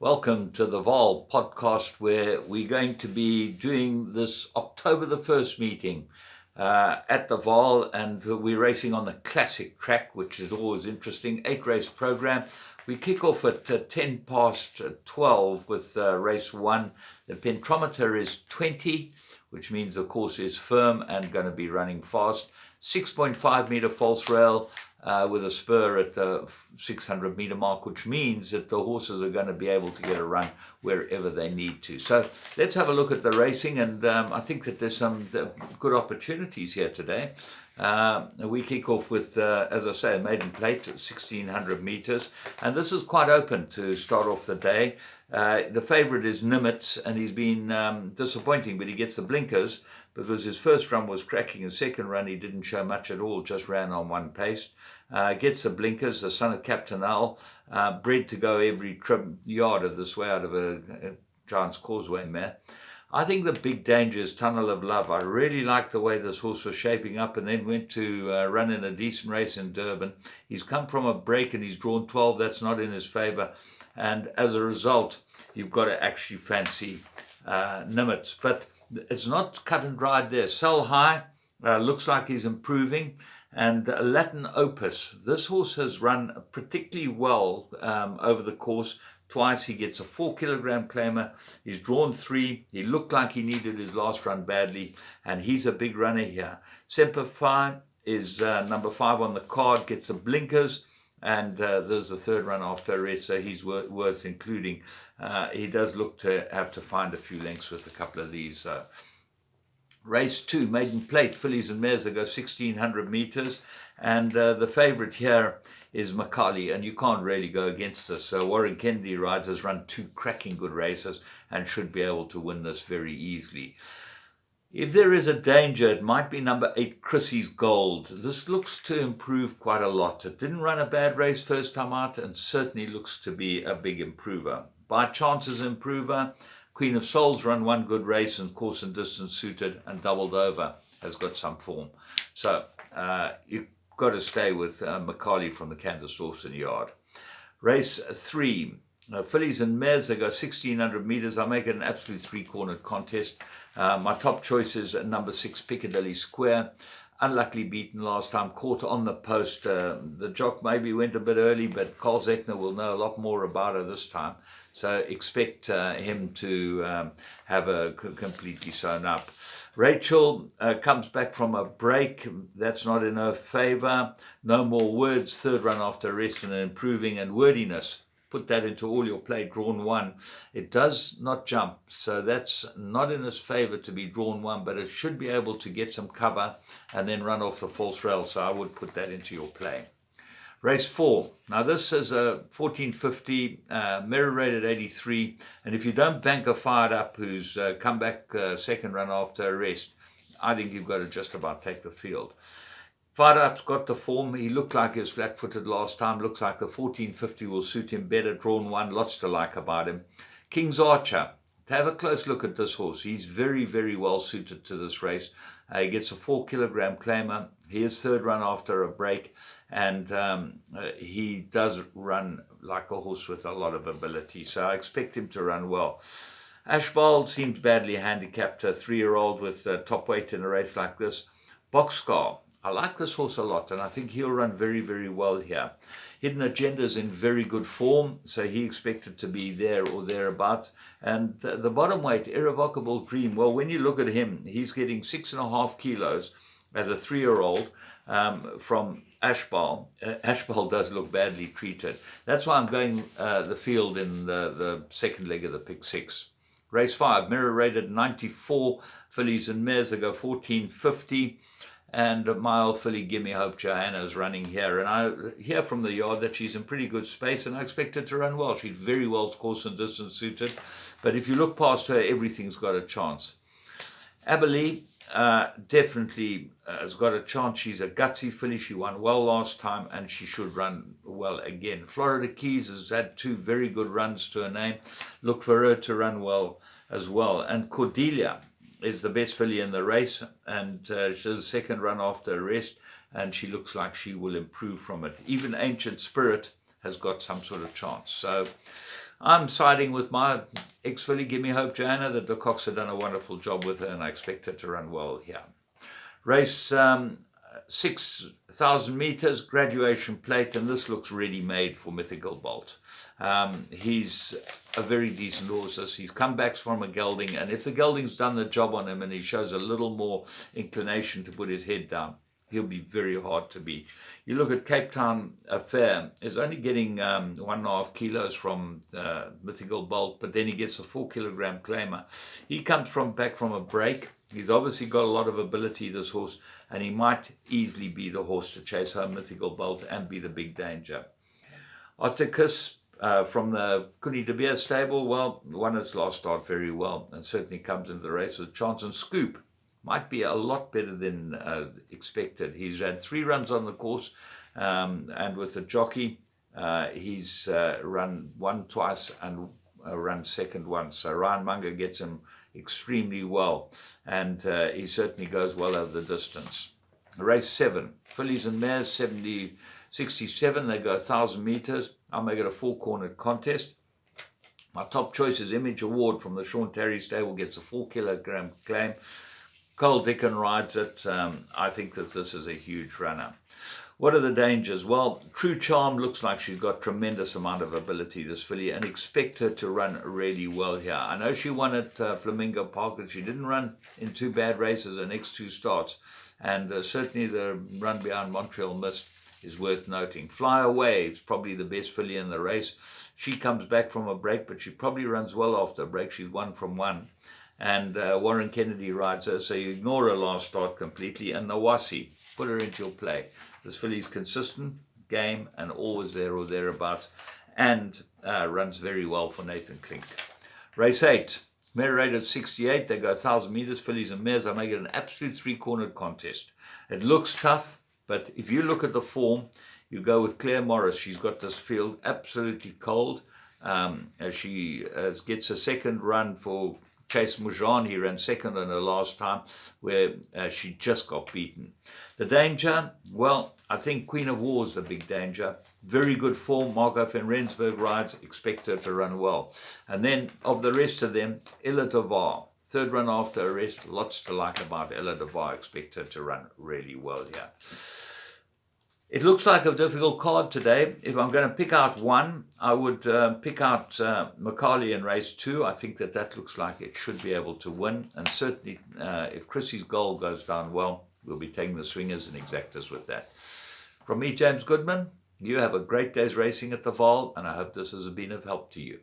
Welcome to the Vaal podcast, where we're going to be doing this October the 1st meeting at the Vaal, and we're racing on the classic track, which is always interesting. 8 race program. We kick off at 10 past 12 with race 1. The pentometer is 20, which means the course is firm and going to be running fast. 6.5 meter false rail with a spur at the 600 meter mark, which means that the horses are going to be able to get a run wherever they need to. So let's have a look at the racing, and I think that there's some good opportunities here today. We kick off with, as I say, a maiden plate at 1600 meters, and this is quite open to start off the day. The favourite is Nimitz, and he's been disappointing, but he gets the blinkers because his first run was cracking. His second run, he didn't show much at all, just ran on one pace. Gets the blinkers, the son of Captain Al, bred to go every yard of this way out of a Giant's Causeway mare. I think the big danger is Tunnel of Love. I really liked the way this horse was shaping up, and then went to run in a decent race in Durban. He's come from a break and he's drawn 12. That's not in his favour. And as a result, you've got to actually fancy Nimitz. But it's not cut and dried there. Sell High looks like he's improving. And Latin Opus, this horse has run particularly well over the course. Twice he gets a 4-kilogram claimer. He's drawn 3. He looked like he needed his last run badly, and he's a big runner here. Semper Fi is number 5 on the card, gets the blinkers, and there's the third run after a rest, so he's worth including. He does look to have to find a few lengths with a couple of these. Race 2, maiden plate, fillies and mares that go 1600 meters, and the favourite here is Makali, and you can't really go against this. So Warren Kennedy rides, has run 2 cracking good races and should be able to win this very easily. If there is a danger, it might be number 8, Chrissy's Gold. This looks to improve quite a lot. It didn't run a bad race first time out, and certainly looks to be a big improver. By chance is improver. Queen of Souls run 1 good race and course and distance suited and doubled over, has got some form. So you've got to stay with Makali from the Candice Dawson yard. Race 3, fillies and mares, they go 1600 meters. I make it an absolute 3-cornered contest. My top choice is number 6, Piccadilly Square. Unluckily beaten last time, caught on the post. The jock maybe went a bit early, but Carl Zechner will know a lot more about her this time. So expect him to have her completely sewn up. Rachel comes back from a break. That's not in her favour. No More Words, third run after rest and improving, and Wordiness. Put that into all your play, drawn 1. It does not jump, so that's not in its favour to be drawn 1, but it should be able to get some cover and then run off the false rail, so I would put that into your play. Race 4. Now this is a 1450, mirror rated 83, and if you don't bank a Fired Up who's come back second run after a rest, I think you've got to just about take the field. Fired Up's got the form. He looked like he was flat-footed last time. Looks like the 1450 will suit him better. Drawn 1, lots to like about him. King's Archer. To have a close look at this horse, he's very, very well suited to this race. He gets a 4-kilogram claimer. He is third run after a break, and he does run like a horse with a lot of ability. So I expect him to run well. Ashbald seems badly handicapped, a 3-year-old with top weight in a race like this. Boxcar. I like this horse a lot, and I think he'll run very, very well here. Hidden Agenda's in very good form, so he expected to be there or thereabouts. And the bottom weight, Irrevocable Dream, well, when you look at him, he's getting 6.5 kilos as a 3-year-old from Ashbal. Ashbal does look badly treated. That's why I'm going the field in the second leg of the pick 6. Race 5, mirror rated 94, fillies and mares, they go 1450. And my old filly, Gimme Hope Johanna, is running here. And I hear from the yard that she's in pretty good space, and I expect her to run well. She's very well course and distance suited. But if you look past her, everything's got a chance. Abilene definitely has got a chance. She's a gutsy filly. She won well last time, and she should run well again. Florida Keys has had 2 very good runs to her name. Look for her to run well as well. And Cordelia is the best filly in the race, and she's the second run after a rest, and she looks like she will improve from it. Even Ancient Spirit has got some sort of chance. So I'm siding with my ex-filly, Give Me Hope Joanna. The de Kock's have done a wonderful job with her, and I expect her to run well here. Race 6,000 meters, graduation plate, and this looks ready made for Mythical Bolt. He's a very decent horse. He's come back from a gelding, and if the gelding's done the job on him and he shows a little more inclination to put his head down, he'll be very hard to beat. You look at Cape Town Fair, is only getting 1.5 kilos from Mythical Bolt, but then he gets a 4-kilogram claimer. He comes back from a break. He's obviously got a lot of ability, this horse, and he might easily be the horse to chase home Mythical Bolt and be the big danger. Otacus from the Kuni De Beer stable, well, won its last start very well and certainly comes into the race with chance. And Scoop might be a lot better than expected. He's had 3 runs on the course, and with the jockey, he's won twice and run second once. So Ryan Munger gets him extremely well, and he certainly goes well over the distance. Race 7, fillies and mares, 67, they go 1,000 meters. I'll make it a 4-cornered contest. My top choice is Image Award from the Sean Terry stable, gets a 4-kilogram claim. Cole Dickon rides it. I think that this is a huge runner. What are the dangers? Well, True Charm looks like she's got tremendous amount of ability, this filly, and expect her to run really well here. I know she won at Flamingo Park, but she didn't run in 2 bad races her next 2 starts. And certainly the run behind Montreal Mist is worth noting. Fly Away is probably the best filly in the race. She comes back from a break, but she probably runs well after a break. She's 1 from 1. And Warren Kennedy rides her, so you ignore her last start completely. And Nawasi, put her into your play. This filly's consistent, game, and always there or thereabouts, and runs very well for Nathan Klink. Race 8, mare rated 68. They go 1,000 meters, fillies and mares. I make it an absolute 3-cornered contest. It looks tough, but if you look at the form, you go with Claire Morris. She's got this field absolutely cold. She gets a second run for Chase Mujan. He ran second on her last time, where she just got beaten. The danger, well, I think Queen of War is the big danger. Very good form. Margot van Rensburg rides. Expect her to run well. And then of the rest of them, Ella de Vaal. 3rd run after arrest. Lots to like about Ella de Vaal. Expect her to run really well here. It looks like a difficult card today. If I'm going to pick out one, I would pick out Macaulay in race 2. I think that looks like it should be able to win. And certainly, if Chrissy's goal goes down well, we'll be taking the swingers and exactors with that. From me, James Goodman, you have a great day's racing at the Vaal, and I hope this has been of help to you.